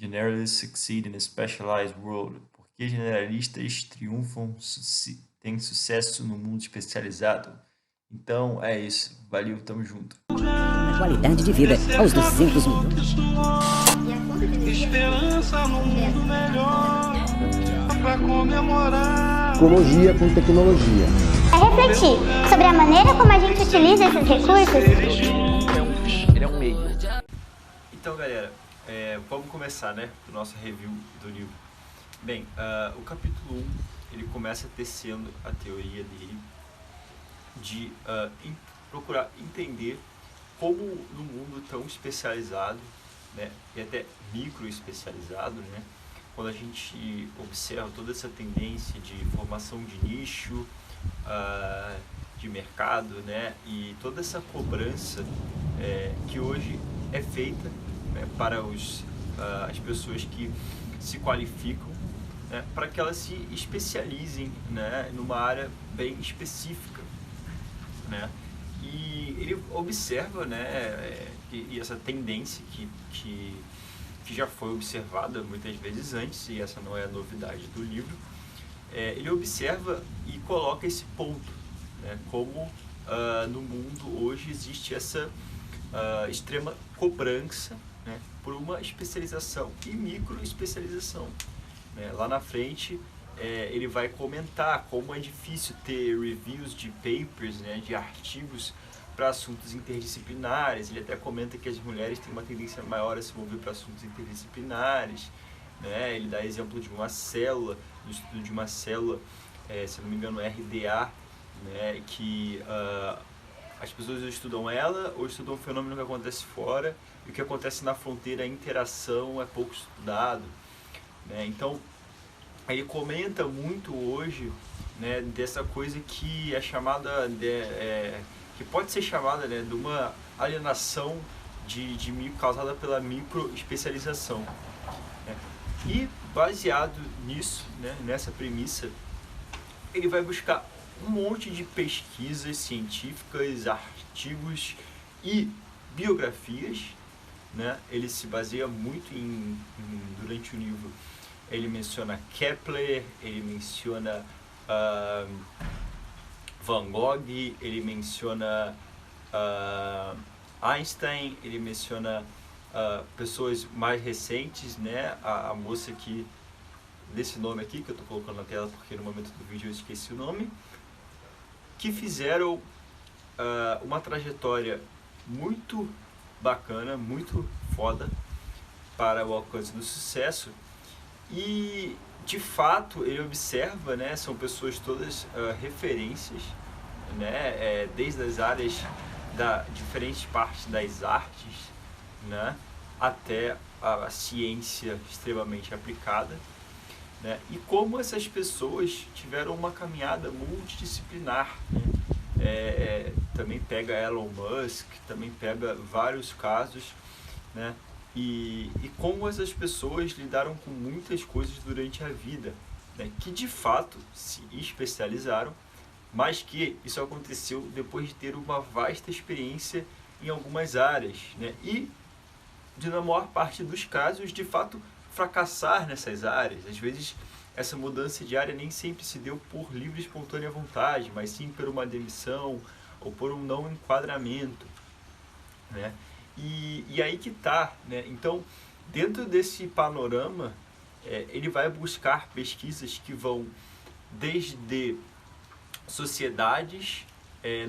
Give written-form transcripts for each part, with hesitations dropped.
Generalists succeed in a specialized world. Por que generalistas têm sucesso no mundo especializado? Então é isso. Valeu, tamo junto. Qualidade de vida aos 200 minutos. Esperança no mundo melhor pra comemorar. Ecologia com tecnologia. É refletir sobre a maneira como a gente utiliza esses recursos. Ele é um meio. Então, galera, vamos começar, né, o nosso review do livro. Bem, o capítulo 1, ele começa tecendo a teoria dele de procurar entender como no mundo tão especializado, né, e até micro especializado, né, quando a gente observa toda essa tendência de formação de nicho, de mercado, né, e toda essa cobrança que hoje é feita, né, para as pessoas que se qualificam, né, para que elas se especializem, né, numa área bem específica, né. E ele observa, né, e essa tendência que já foi observada muitas vezes antes, e essa não é a novidade do livro. Ele observa e coloca esse ponto, né, como no mundo hoje existe essa extrema cobrança, né, por uma especialização e micro especialização, né. Lá na frente ele vai comentar como é difícil ter reviews de papers, né, de artigos para assuntos interdisciplinares. Ele até comenta que as mulheres têm uma tendência maior a se mover para assuntos interdisciplinares, né. Ele dá exemplo de uma célula, do estudo de uma célula, se não me engano RDA, né, que as pessoas estudam ela ou estudam o fenômeno que acontece fora, e o que acontece na fronteira, a interação é pouco estudado, né. Então ele comenta muito hoje, né, dessa coisa que é chamada que pode ser chamada, né, de uma alienação causada pela micro especialização, né. E baseado nisso, né, nessa premissa, ele vai buscar um monte de pesquisas científicas, artigos e biografias, né. Ele se baseia muito durante o livro, ele menciona Kepler, ele menciona Van Gogh, ele menciona Einstein, ele menciona pessoas mais recentes, né, a moça que, desse nome aqui, que eu estou colocando na tela porque no momento do vídeo eu esqueci o nome, que fizeram uma trajetória muito bacana, muito foda para o alcance do sucesso. E de fato ele observa, né, são pessoas todas referências, né, desde as áreas diferentes partes das artes, né, até a ciência extremamente aplicada, né, e como essas pessoas tiveram uma caminhada multidisciplinar, né. Também pega Elon Musk, também pega vários casos, né, e como essas pessoas lidaram com muitas coisas durante a vida, né, que de fato se especializaram, mas que isso aconteceu depois de ter uma vasta experiência em algumas áreas, né, e na maior parte dos casos, de fato, fracassar nessas áreas. Às vezes essa mudança de área nem sempre se deu por livre e espontânea vontade, mas sim por uma demissão ou por um não enquadramento, né. E aí que tá, né? Então, dentro desse panorama, ele vai buscar pesquisas que vão desde sociedades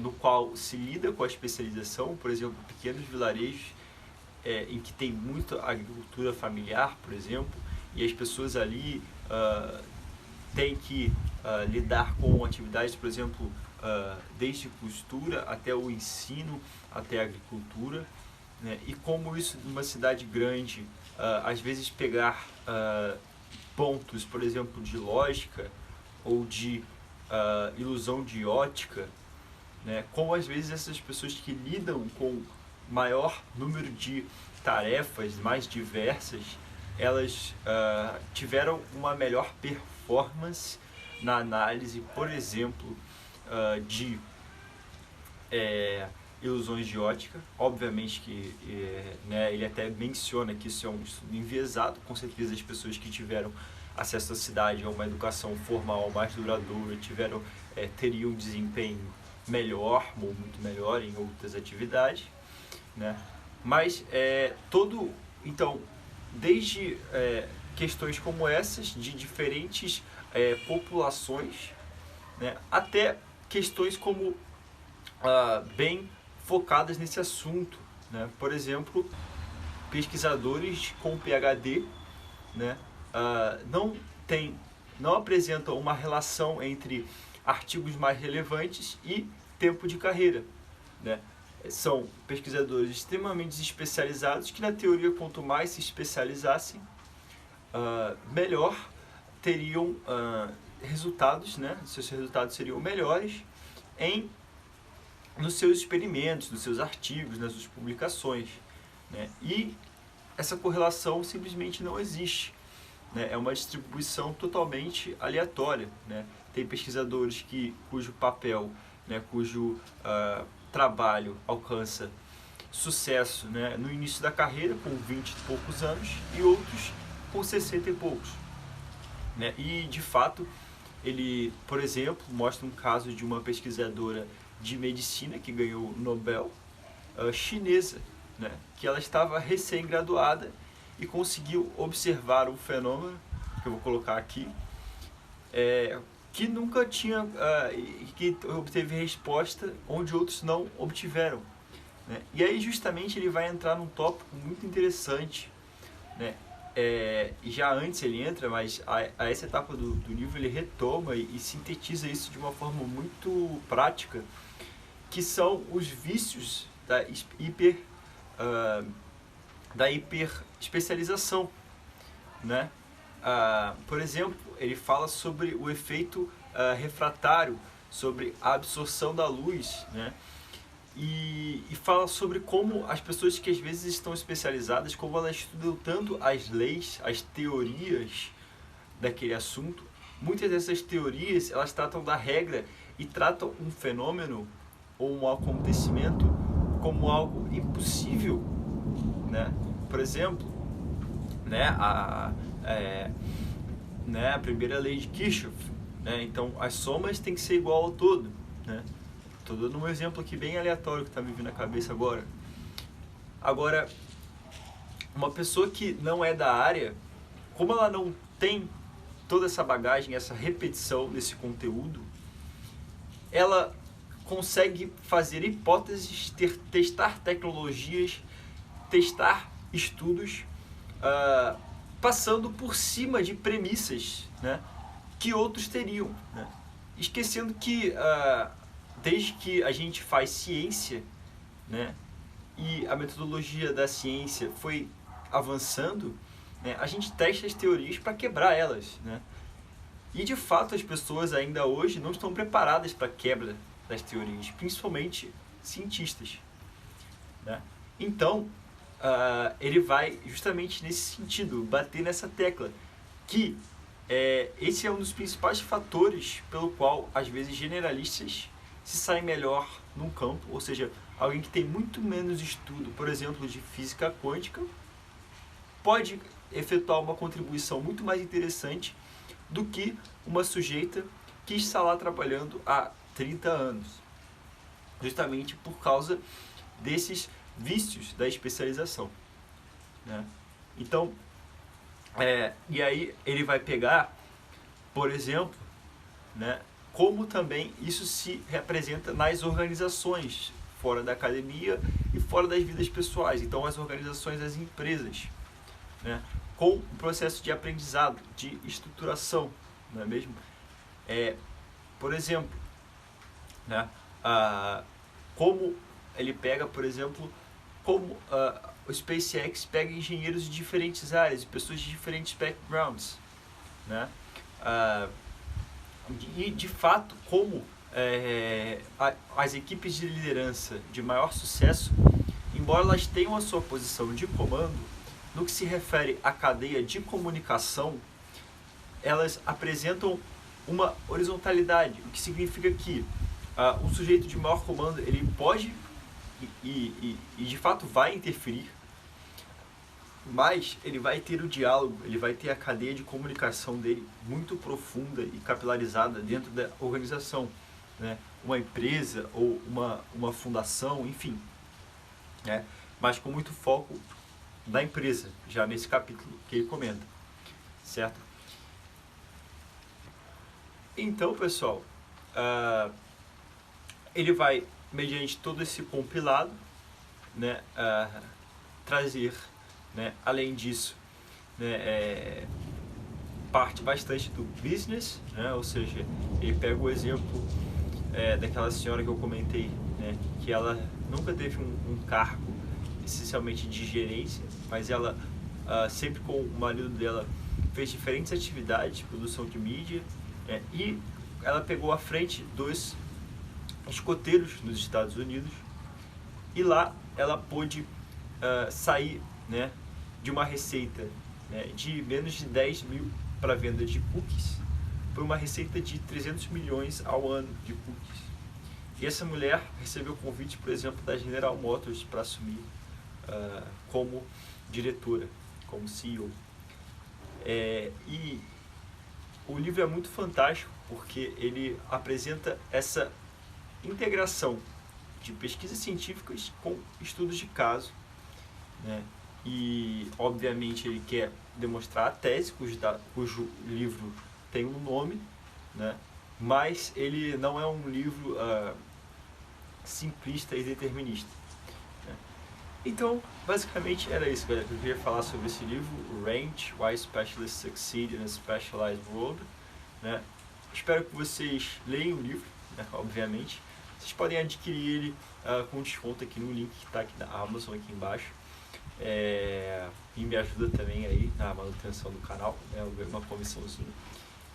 no qual se lida com a especialização, por exemplo, pequenos vilarejos em que tem muita agricultura familiar, por exemplo, e as pessoas ali têm que lidar com atividades, por exemplo, desde costura até o ensino, até a agricultura, né? E como isso numa cidade grande, às vezes pegar pontos, por exemplo, de lógica ou de ilusão de ótica, né? Como às vezes essas pessoas que lidam com maior número de tarefas mais diversas, elas tiveram uma melhor performance na análise, por exemplo, de ilusões de ótica. Obviamente que né, ele até menciona que isso é um estudo enviesado. Com certeza as pessoas que tiveram acesso à cidade, a uma educação formal mais duradoura, teriam um desempenho melhor, ou muito melhor em outras atividades, né? Mas então, desde questões como essas, de diferentes populações, né, até questões como bem focadas nesse assunto, né? Por exemplo, pesquisadores com PhD, né, não apresentam uma relação entre artigos mais relevantes e tempo de carreira, né? São pesquisadores extremamente especializados que, na teoria, quanto mais se especializassem, melhor teriam resultados, né? Seus resultados seriam melhores nos seus experimentos, nos seus artigos, nas suas publicações, né? E essa correlação simplesmente não existe, né? É uma distribuição totalmente aleatória, né? Tem pesquisadores cujo papel, né, cujo trabalho alcança sucesso, né, no início da carreira, com 20 e poucos anos, e outros com 60 e poucos, né? E, de fato, ele, por exemplo, mostra um caso de uma pesquisadora de medicina que ganhou o Nobel, chinesa, né, que ela estava recém-graduada e conseguiu observar um fenômeno, que eu vou colocar aqui, que nunca tinha, que obteve resposta onde outros não obtiveram, né? E aí justamente ele vai entrar num tópico muito interessante, né? E já antes ele entra, mas a essa etapa do livro ele retoma e sintetiza isso de uma forma muito prática, que são os vícios da hiperespecialização, né? Por exemplo, ele fala sobre o efeito refratário, sobre a absorção da luz, né? E fala sobre como as pessoas que às vezes estão especializadas, como elas estudam tanto as leis, as teorias daquele assunto. Muitas dessas teorias, elas tratam da regra e tratam um fenômeno ou um acontecimento como algo impossível, né? Por exemplo, né, a primeira lei de Kirchhoff, né? Então, as somas têm que ser igual ao todo, né? Estou dando um exemplo aqui bem aleatório que está me vindo na cabeça agora. Agora, uma pessoa que não é da área, como ela não tem toda essa bagagem, essa repetição desse conteúdo, ela consegue fazer hipóteses, testar tecnologias, testar estudos, passando por cima de premissas, né, que outros teriam, né? Esquecendo que desde que a gente faz ciência, né, e a metodologia da ciência foi avançando, né, a gente testa as teorias para quebrar elas, né? E de fato as pessoas ainda hoje não estão preparadas para a quebra das teorias, principalmente cientistas, né? Então ele vai justamente nesse sentido, bater nessa tecla, que esse é um dos principais fatores pelo qual às vezes generalistas se saem melhor num campo, ou seja, alguém que tem muito menos estudo, por exemplo, de física quântica, pode efetuar uma contribuição muito mais interessante do que uma sujeita que está lá trabalhando há 30 anos, justamente por causa desses vícios da especialização, né? Então, e aí ele vai pegar, por exemplo, né, como também isso se representa nas organizações, fora da academia e fora das vidas pessoais. Então, as organizações, as empresas, né, com o processo de aprendizado, de estruturação, não é mesmo? Por exemplo, né, como ele pega, por exemplo, como o SpaceX pega engenheiros de diferentes áreas, pessoas de diferentes backgrounds, né? E de fato como as equipes de liderança de maior sucesso, embora elas tenham a sua posição de comando, no que se refere à cadeia de comunicação, elas apresentam uma horizontalidade, o que significa que um sujeito de maior comando ele pode e de fato vai interferir, mas ele vai ter o diálogo, ele vai ter a cadeia de comunicação dele muito profunda e capilarizada dentro da organização, né? Uma empresa ou uma fundação, enfim, né? Mas com muito foco na empresa, já nesse capítulo que ele comenta, certo? Então, pessoal, ele vai, mediante todo esse compilado, né, trazer, né, além disso, né, parte bastante do business, né, ou seja, ele pega o exemplo daquela senhora que eu comentei, né, que ela nunca teve um cargo essencialmente de gerência, mas ela sempre com o marido dela fez diferentes atividades de produção de mídia, e ela pegou à frente dos escoteiros nos Estados Unidos, e lá ela pôde sair, né, de uma receita, né, de menos de 10 mil para venda de cookies para uma receita de 300 milhões ao ano de cookies. E essa mulher recebeu convite, por exemplo, da General Motors para assumir como diretora, como CEO. E o livro é muito fantástico porque ele apresenta essa integração de pesquisas científicas com estudos de caso, né? E obviamente ele quer demonstrar a tese cujo livro tem um nome, né? Mas ele não é um livro simplista e determinista, né? Então, basicamente era isso, galera, que eu queria falar sobre esse livro, Range, Why Specialists Succeed in a Specialized World, né? Espero que vocês leiam o livro, né? Obviamente. Vocês podem adquirir ele com desconto aqui no link que está aqui na Amazon, aqui embaixo. E me ajuda também aí na manutenção do canal, né? Eu ganho uma comissãozinha.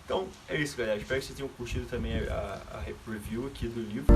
Então é isso, galera. Espero que vocês tenham curtido também a review aqui do livro.